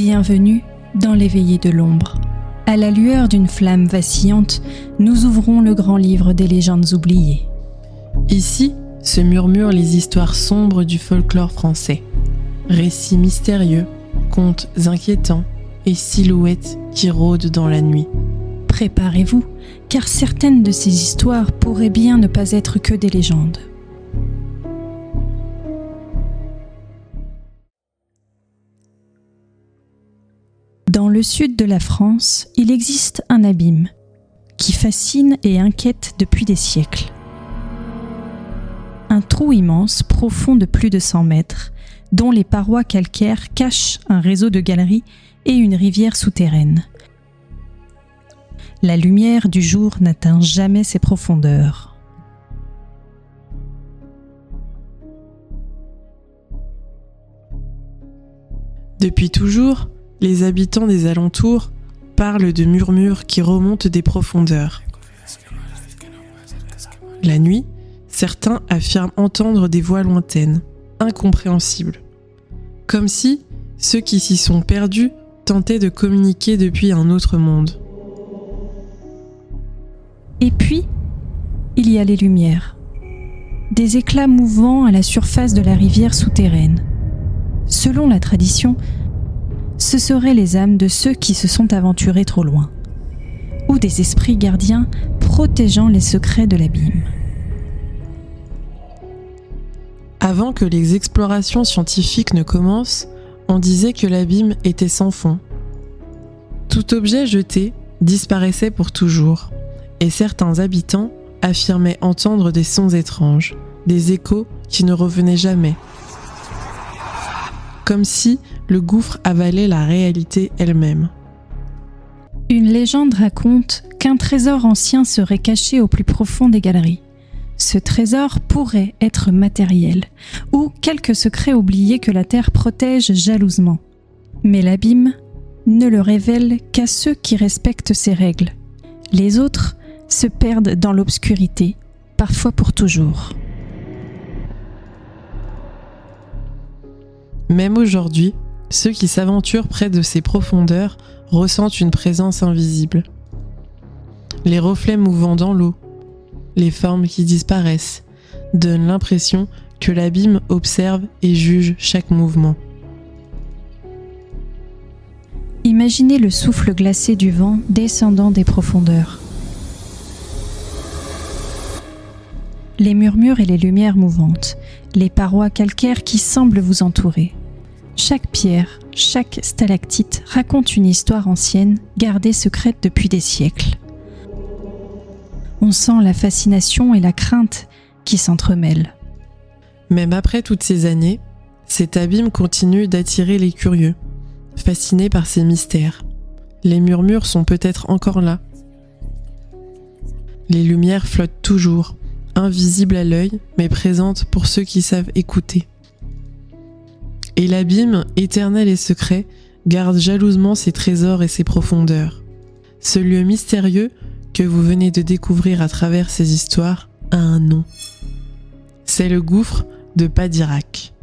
Bienvenue dans les veillées de l'ombre. À la lueur d'une flamme vacillante, nous ouvrons le grand livre des légendes oubliées. Ici se murmurent les histoires sombres du folklore français. Récits mystérieux, contes inquiétants et silhouettes qui rôdent dans la nuit. Préparez-vous, car certaines de ces histoires pourraient bien ne pas être que des légendes. Dans le sud de la France, il existe un abîme qui fascine et inquiète depuis des siècles. Un trou immense, profond de plus de 100 mètres, dont les parois calcaires cachent un réseau de galeries et une rivière souterraine. La lumière du jour n'atteint jamais ses profondeurs. Depuis toujours, les habitants des alentours parlent de murmures qui remontent des profondeurs. La nuit, certains affirment entendre des voix lointaines, incompréhensibles. Comme si ceux qui s'y sont perdus tentaient de communiquer depuis un autre monde. Et puis, il y a les lumières. Des éclats mouvants à la surface de la rivière souterraine. Selon la tradition, ce seraient les âmes de ceux qui se sont aventurés trop loin, ou des esprits gardiens protégeant les secrets de l'abîme. Avant que les explorations scientifiques ne commencent, on disait que l'abîme était sans fond. Tout objet jeté disparaissait pour toujours, et certains habitants affirmaient entendre des sons étranges, des échos qui ne revenaient jamais. Comme si le gouffre avalait la réalité elle-même. Une légende raconte qu'un trésor ancien serait caché au plus profond des galeries. Ce trésor pourrait être matériel, ou quelque secret oublié que la terre protège jalousement. Mais l'abîme ne le révèle qu'à ceux qui respectent ses règles. Les autres se perdent dans l'obscurité, parfois pour toujours. Même aujourd'hui, ceux qui s'aventurent près de ces profondeurs ressentent une présence invisible. Les reflets mouvant dans l'eau, les formes qui disparaissent, donnent l'impression que l'abîme observe et juge chaque mouvement. Imaginez le souffle glacé du vent descendant des profondeurs. Les murmures et les lumières mouvantes, les parois calcaires qui semblent vous entourer. Chaque pierre, chaque stalactite raconte une histoire ancienne, gardée secrète depuis des siècles. On sent la fascination et la crainte qui s'entremêlent. Même après toutes ces années, cet abîme continue d'attirer les curieux, fascinés par ces mystères. Les murmures sont peut-être encore là. Les lumières flottent toujours, invisibles à l'œil, mais présentes pour ceux qui savent écouter. Et l'abîme, éternel et secret, garde jalousement ses trésors et ses profondeurs. Ce lieu mystérieux que vous venez de découvrir à travers ces histoires a un nom. C'est le gouffre de Padirac.